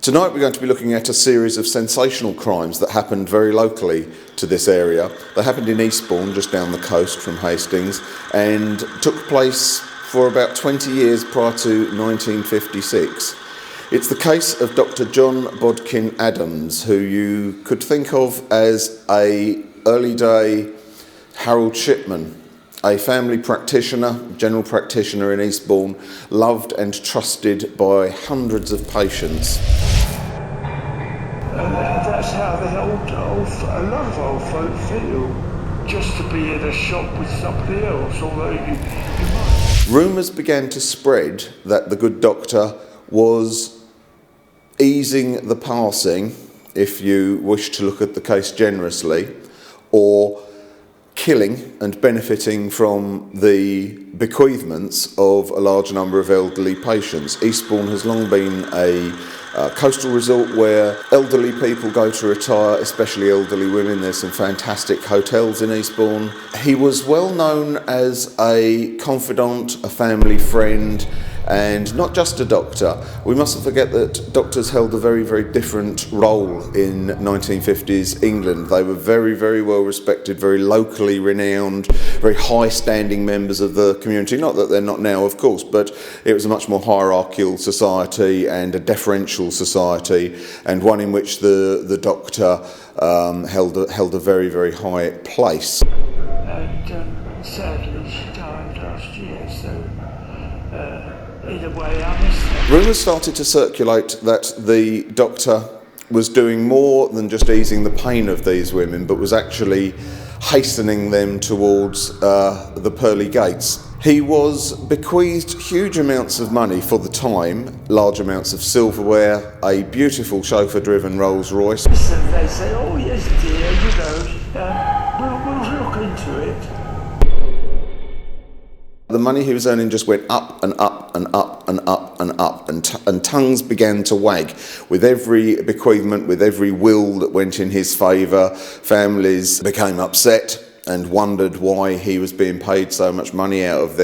Tonight we're going to be looking at a series of sensational crimes that happened very locally to this area. They happened in Eastbourne, just down the coast from Hastings, and took place for about 20 years prior to 1956. It's the case of Dr. John Bodkin Adams, who you could think of as a early day Harold Shipman, a family practitioner, general practitioner in Eastbourne, loved and trusted by hundreds of patients. That's how a lot of old folk feel, just to be in a shop with somebody else, although you might. Rumours began to spread that the good doctor was easing the passing, if you wish to look at the case generously, or killing and benefiting from the bequeathments of a large number of elderly patients. Eastbourne has long been a coastal resort where elderly people go to retire, especially elderly women. There's some fantastic hotels in Eastbourne. He was well known as a confidant, a family friend, and not just a doctor. We mustn't forget that doctors held a very, very different role in 1950s England. They were very, very well respected, very locally renowned, very high-standing members of the community. Not that they're not now, of course, but it was a much more hierarchical society and a deferential society, and one in which the doctor held a very, very high place. And sadly, she died last year, so in a way I miss her. Rumours started to circulate that the doctor was doing more than just easing the pain of these women, but was actually hastening them towards the pearly gates. He was bequeathed huge amounts of money for the time, large amounts of silverware, a beautiful chauffeur-driven Rolls Royce. Listen, they say, oh yes dear, we'll look into it. The money he was earning just went up and up and up and up and up, and tongues began to wag. With every bequeathment, with every will that went in his favour, families became upset and wondered why he was being paid so much money out of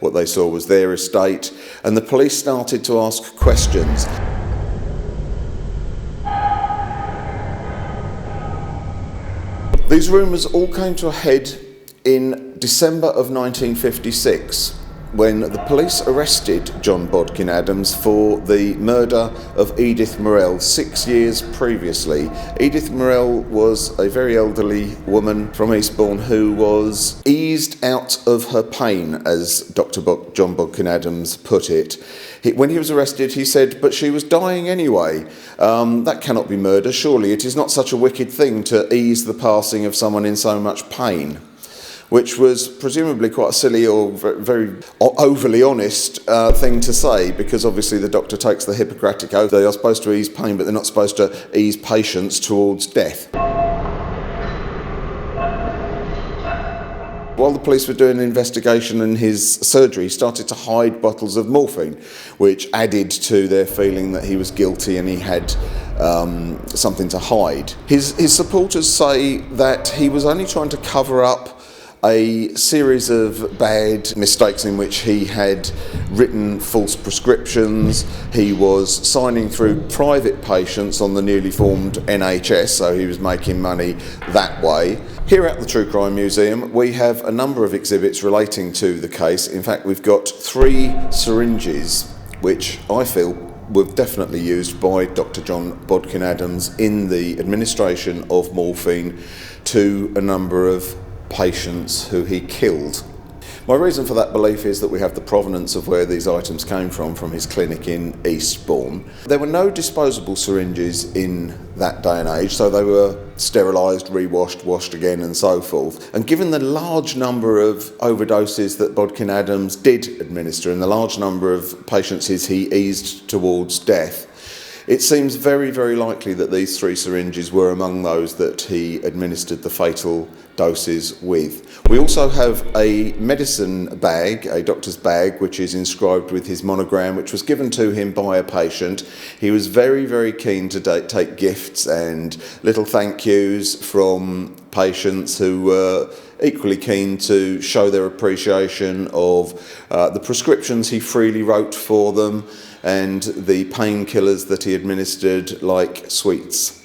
what they saw was their estate, and the police started to ask questions. These rumours all came to a head in December of 1956, when the police arrested John Bodkin Adams for the murder of Edith Morell 6 years previously. Edith Morell was a very elderly woman from Eastbourne who was eased out of her pain, as Dr. John Bodkin Adams put it. When he was arrested, he said, "But she was dying anyway. That cannot be murder. Surely it is not such a wicked thing to ease the passing of someone in so much pain," which was presumably quite a silly or very overly honest thing to say, because obviously the doctor takes the Hippocratic oath. They are supposed to ease pain, but they're not supposed to ease patients towards death. While the police were doing an investigation in his surgery, he started to hide bottles of morphine, which added to their feeling that he was guilty and he had something to hide. His supporters say that he was only trying to cover up a series of bad mistakes in which he had written false prescriptions. He was signing through private patients on the newly formed NHS, so he was making money that way. Here at the True Crime Museum, we have a number of exhibits relating to the case. In fact, we've got 3 syringes, which I feel were definitely used by Dr. John Bodkin Adams in the administration of morphine to a number of patients who he killed. My reason for that belief is that we have the provenance of where these items came from his clinic in Eastbourne. There were no disposable syringes in that day and age, so they were sterilised, re-washed, washed again and so forth. And given the large number of overdoses that Bodkin Adams did administer and the large number of patients he eased towards death, it seems very, very likely that these 3 syringes were among those that he administered the fatal doses with. We also have a medicine bag, a doctor's bag, which is inscribed with his monogram, which was given to him by a patient. He was very, very keen to take gifts and little thank yous from patients who were equally keen to show their appreciation of the prescriptions he freely wrote for them and the painkillers that he administered like sweets.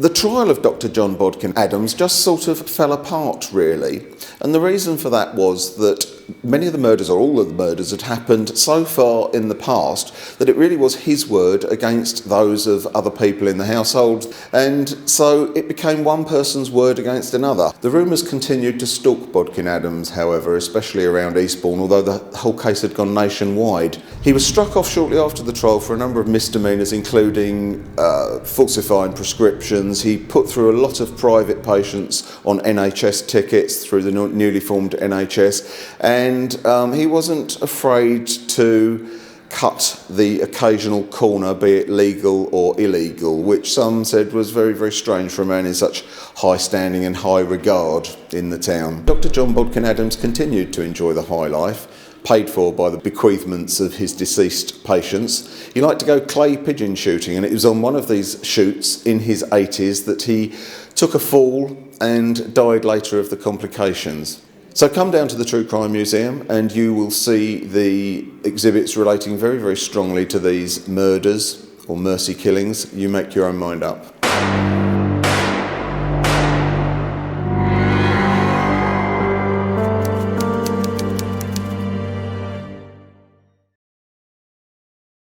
The trial of Dr. John Bodkin Adams just sort of fell apart, really, and the reason for that was that many of the murders, or all of the murders, had happened so far in the past that it really was his word against those of other people in the household, and so it became one person's word against another. The rumours continued to stalk Bodkin Adams, however, especially around Eastbourne, although the whole case had gone nationwide. He was struck off shortly after the trial for a number of misdemeanours, including falsifying prescriptions. He put through a lot of private patients on NHS tickets through the newly formed NHS, and he wasn't afraid to cut the occasional corner, be it legal or illegal, which some said was very, very strange for a man in such high standing and high regard in the town. Dr. John Bodkin Adams continued to enjoy the high life, paid for by the bequeathments of his deceased patients. He liked to go clay pigeon shooting, and it was on one of these shoots in his 80s that he took a fall and died later of the complications. So come down to the True Crime Museum and you will see the exhibits relating very, very strongly to these murders or mercy killings. You make your own mind up.